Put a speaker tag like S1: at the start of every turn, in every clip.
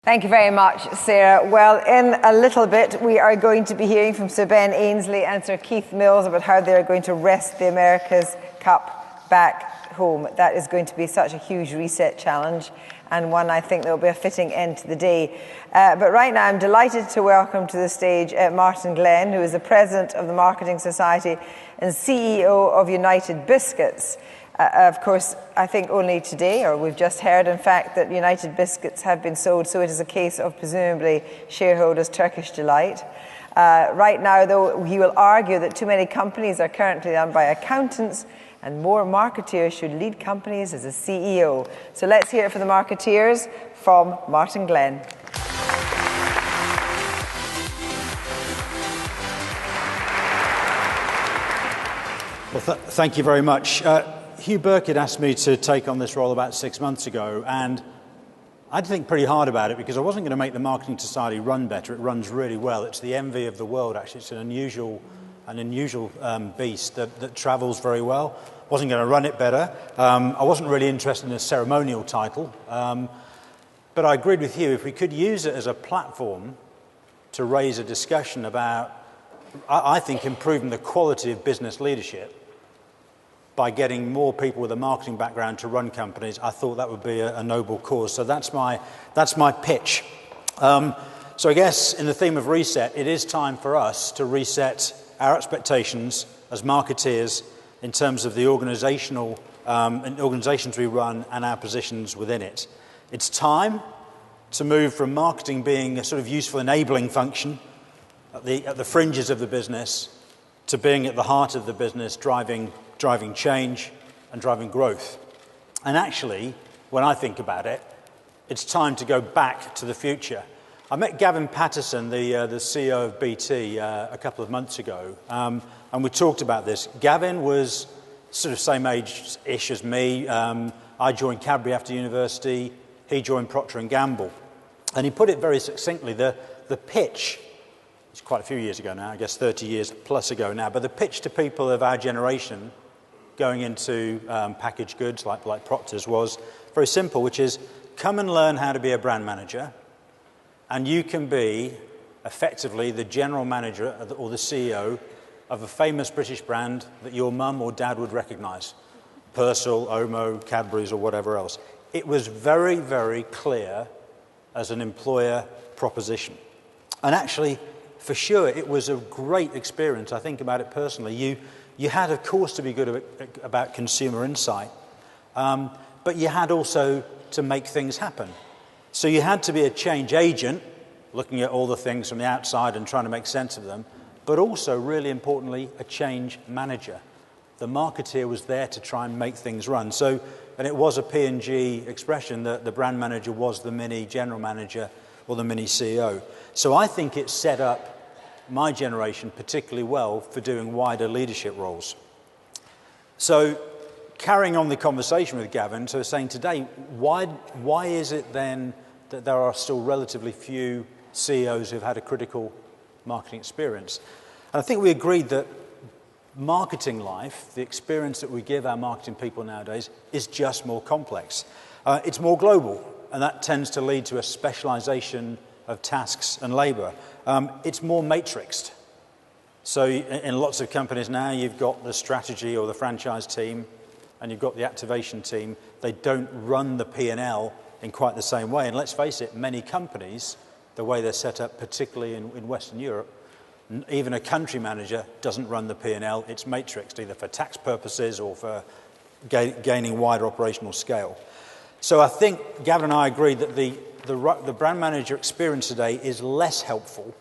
S1: Thank you very much, Sarah. Well, in a little bit, we are going to be hearing from Sir Ben Ainsley and Sir Keith Mills about how they're going to wrest the America's Cup back home. That is going to be such a huge reset challenge, and one I think that will be a fitting end to the day. But right now, I'm delighted to welcome to the stage Martin Glenn, who is the President of the Marketing Society and CEO of United Biscuits. Of course, I think only today, or we've just heard, in fact, that United Biscuits have been sold, so it is a case of presumably shareholders' Turkish delight. Right now, though, he will argue that too many companies are currently run by accountants and more marketeers should lead companies as a CEO. So let's hear it from the marketeers from Martin Glenn.
S2: Well, thank you very much. Hugh Burke had asked me to take on this role about 6 months ago, and I had to think pretty hard about it because I wasn't going to make the Marketing Society run better. It runs really well. It's the envy of the world, actually. It's an unusual beast that travels very well. Wasn't going to run it better. I wasn't really interested in a ceremonial title, but I agreed with Hugh. If we could use it as a platform to raise a discussion about, I think, improving the quality of business leadership by getting more people with a marketing background to run companies, I thought that would be a noble cause. So that's my pitch. So I guess in the theme of reset, it is time for us to reset our expectations as marketeers in terms of the organizations we run and our positions within it. It's time to move from marketing being a sort of useful enabling function at the fringes of the business to being at the heart of the business, driving change and driving growth. And actually, when I think about it, it's time to go back to the future. I met Gavin Patterson, the CEO of BT, a couple of months ago, and we talked about this. Gavin was sort of same age-ish as me. I joined Cadbury after university. He joined Procter & Gamble. And he put it very succinctly, the pitch, it's quite a few years ago now, I guess 30 years plus ago now, but the pitch to people of our generation going into packaged goods like Procter's was very simple, which is come and learn how to be a brand manager, and you can be effectively the general manager or the CEO of a famous British brand that your mum or dad would recognise. Persil, Omo, Cadbury's or whatever else. It was very, very clear as an employer proposition. And actually, for sure, it was a great experience. I think about it personally. You had, of course, to be good about consumer insight, but you had also to make things happen. So you had to be a change agent, looking at all the things from the outside and trying to make sense of them, but also, really importantly, a change manager. The marketeer was there to try and make things run. So, and it was a P&G expression that the brand manager was the mini general manager or the mini CEO. So I think it set up my generation particularly well for doing wider leadership roles. So carrying on the conversation with Gavin, so saying today, why is it then that there are still relatively few CEOs who've had a critical marketing experience? And I think we agreed that marketing life, the experience that we give our marketing people nowadays, is just more complex. It's more global, and that tends to lead to a specialization of tasks and labor. It's more matrixed. So in lots of companies now, you've got the strategy or the franchise team, and you've got the activation team. They don't run the P&L in quite the same way. And let's face it, many companies, the way they're set up, particularly in Western Europe, even a country manager doesn't run the P&L. It's matrixed, either for tax purposes or for gaining wider operational scale. So I think Gavin and I agreed that the brand manager experience today is less helpful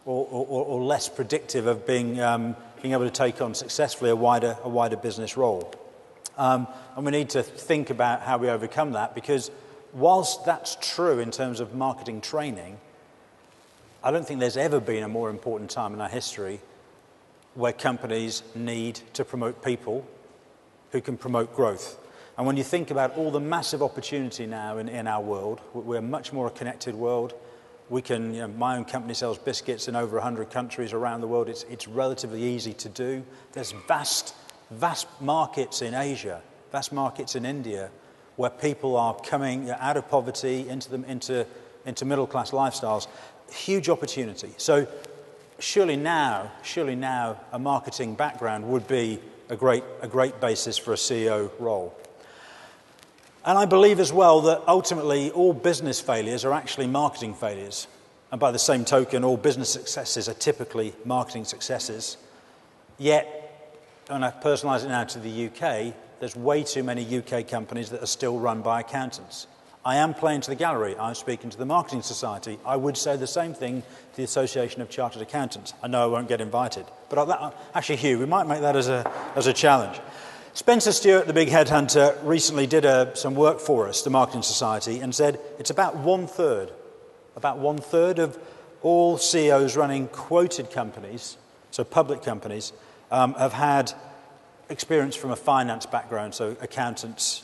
S2: or less predictive of being able to take on successfully a wider business role. And we need to think about how we overcome that, because whilst that's true in terms of marketing training, I don't think there's ever been a more important time in our history where companies need to promote people who can promote growth. And when you think about all the massive opportunity now in our world, we're a much more connected world. We can, my own company sells biscuits in over 100 countries around the world. It's relatively easy to do. There's vast markets in Asia, vast markets in India, where people are coming out of poverty into into middle-class lifestyles, huge opportunity. So surely now, a marketing background would be a great basis for a CEO role. And I believe as well that ultimately all business failures are actually marketing failures. And by the same token, all business successes are typically marketing successes. Yet, when I personalise it now to the UK, there's way too many UK companies that are still run by accountants. I am playing to the gallery. I'm speaking to the Marketing Society. I would say the same thing to the Association of Chartered Accountants. I know I won't get invited. But actually, Hugh, we might make that as a challenge. Spencer Stewart, the big headhunter, recently did some work for us, the Marketing Society, and said it's about one-third of all CEOs running quoted companies, so public companies, have had experience from a finance background, so accountants,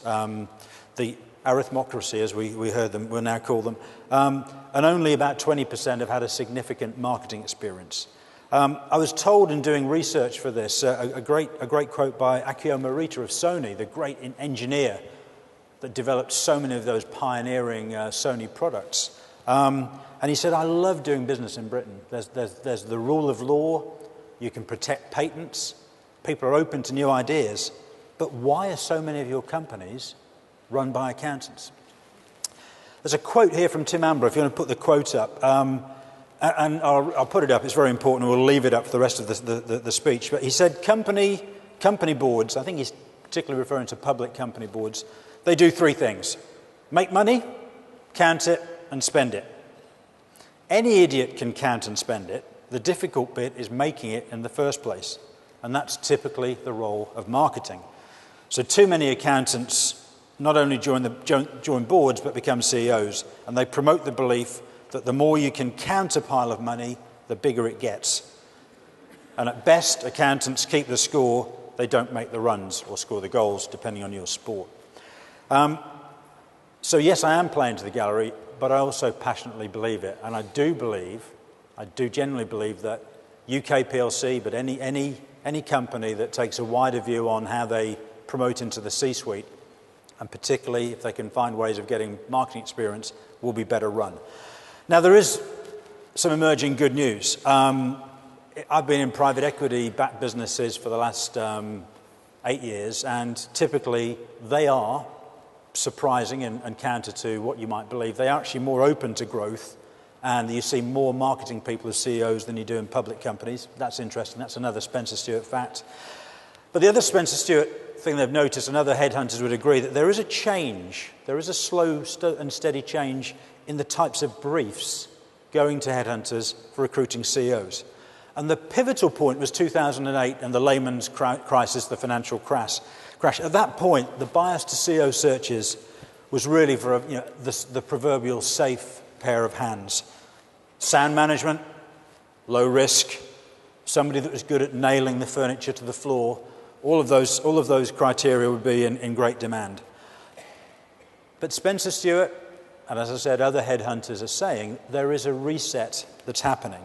S2: the arithmocracy, as we heard them, we'll now call them, and only about 20% have had a significant marketing experience. I was told in doing research for this, a great quote by Akio Morita of Sony, the great engineer that developed so many of those pioneering Sony products. And he said, I love doing business in Britain. There's the rule of law, you can protect patents, people are open to new ideas, but why are so many of your companies run by accountants? There's a quote here from Tim Amber, if you want to put the quote up. And I'll put it up, it's very important, we'll leave it up for the rest of the speech. But he said company boards, I think he's particularly referring to public company boards, they do three things: make money, count it, and spend it. Any idiot can count and spend it. The difficult bit is making it in the first place. And that's typically the role of marketing. So too many accountants not only join boards, but become CEOs. And they promote the belief that the more you can count a pile of money, the bigger it gets. And at best, accountants keep the score, they don't make the runs or score the goals, depending on your sport. So yes, I am playing to the gallery, but I also passionately believe it. And I do genuinely believe that UK PLC, but any company that takes a wider view on how they promote into the C-suite, and particularly if they can find ways of getting marketing experience, will be better run. Now, there is some emerging good news. I've been in private equity-backed businesses for the last 8 years, and typically they are surprising and counter to what you might believe. They are actually more open to growth, and you see more marketing people as CEOs than you do in public companies. That's interesting. That's another Spencer Stewart fact. But the other Spencer Stewart thing they've noticed, and other headhunters would agree, that there is a change. There is a slow and steady change in the types of briefs going to headhunters for recruiting CEOs. And the pivotal point was 2008 and the Lehman's crisis, the financial crash. At that point, the bias to CEO searches was really for the proverbial safe pair of hands. Sound management, low risk, somebody that was good at nailing the furniture to the floor. All of those criteria would be in great demand. But Spencer Stewart, and as I said, other headhunters are saying there is a reset that's happening.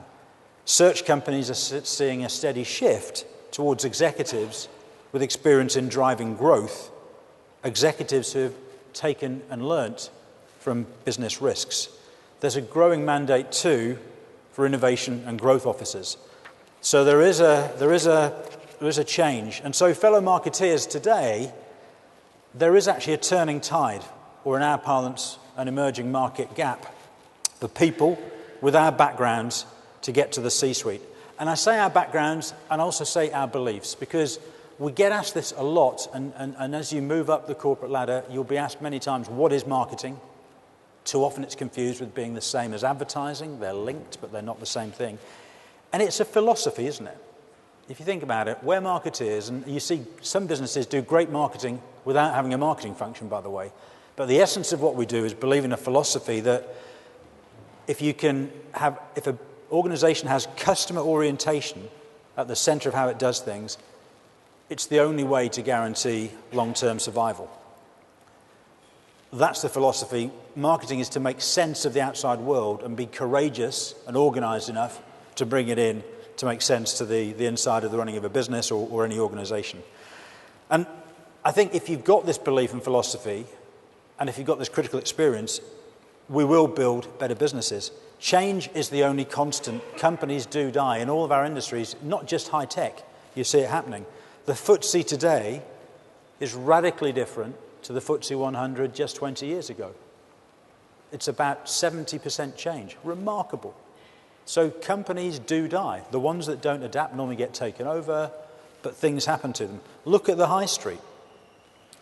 S2: Search companies are seeing a steady shift towards executives with experience in driving growth, executives who have taken and learnt from business risks. There's a growing mandate too for innovation and growth officers. So there is a change. And so, fellow marketeers, today there is actually a turning tide, or in our parlance, an emerging market gap for people with our backgrounds to get to the C-suite. And I say our backgrounds and also say our beliefs, because we get asked this a lot, and as you move up the corporate ladder, you'll be asked many times, what is marketing? Too often it's confused with being the same as advertising. They're linked, but they're not the same thing. And it's a philosophy, isn't it? If you think about it, we're marketeers, and you see some businesses do great marketing without having a marketing function, by the way. But the essence of what we do is believe in a philosophy that if an organization has customer orientation at the center of how it does things, it's the only way to guarantee long-term survival. That's the philosophy. Marketing is to make sense of the outside world and be courageous and organized enough to bring it in to make sense to the inside of the running of a business or any organization. And I think if you've got this belief and philosophy, and if you've got this critical experience, we will build better businesses. Change is the only constant. Companies do die in all of our industries, not just high tech. You see it happening. The FTSE today is radically different to the FTSE 100 just 20 years ago. It's about 70% change. Remarkable. So companies do die. The ones that don't adapt normally get taken over, but things happen to them. Look at the high street.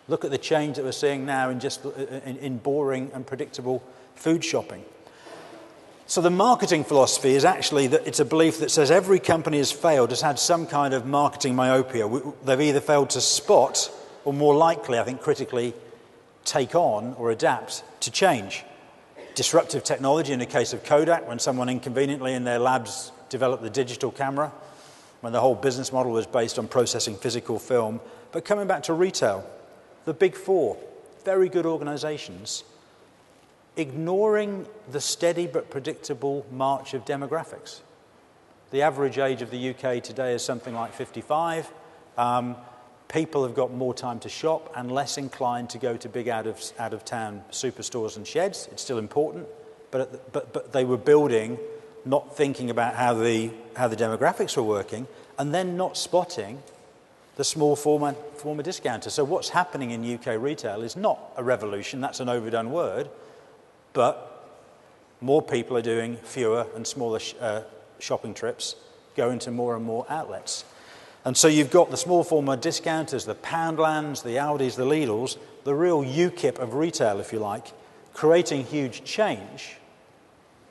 S2: Look at the change that we're seeing now in boring and predictable food shopping. So the marketing philosophy is actually that it's a belief that says every company has failed, has had some kind of marketing myopia. They've either failed to spot, or more likely, I think critically, take on or adapt to change. Disruptive technology in the case of Kodak, when someone inconveniently in their labs developed the digital camera, when the whole business model was based on processing physical film. But coming back to retail, the big four, very good organizations, ignoring the steady but predictable march of demographics. The average age of the UK today is something like 55. People have got more time to shop and less inclined to go to big out-of-town superstores and sheds. It's still important, but they were building, not thinking about how the demographics were working, and then not spotting the small format discounter. So what's happening in UK retail is not a revolution. That's an overdone word, but more people are doing fewer and smaller shopping trips, going to more and more outlets. And so you've got the small format discounters, the Poundlands, the Aldis, the Lidls, the real UKIP of retail, if you like, creating huge change.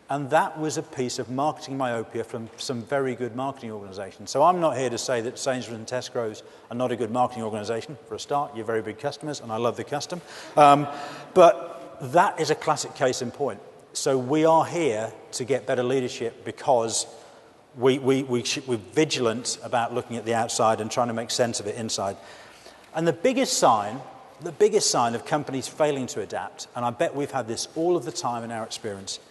S2: And that was a piece of marketing myopia from some very good marketing organisations. So I'm not here to say that Sainsbury's and Tesco's are not a good marketing organisation. For a start, you're very big customers, and I love the custom. But that is a classic case in point. So we are here to get better leadership because we're vigilant about looking at the outside and trying to make sense of it inside. And the biggest sign of companies failing to adapt, and I bet we've had this all of the time in our experience,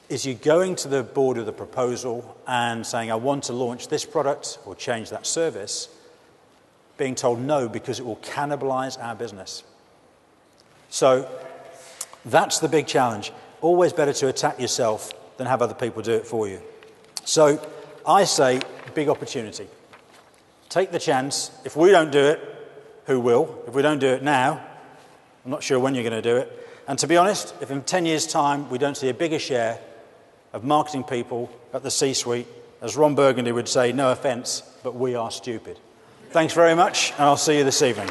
S2: is you going to the board with a proposal and saying, I want to launch this product or change that service, being told no because it will cannibalize our business. So that's the big challenge. Always better to attack yourself than have other people do it for you. So I say, big opportunity. Take the chance. If we don't do it, who will? If we don't do it now, I'm not sure when you're going to do it. And to be honest, if in 10 years' time we don't see a bigger share of marketing people at the C-suite, as Ron Burgundy would say, no offence, but we are stupid. Thanks very much, and I'll see you this evening.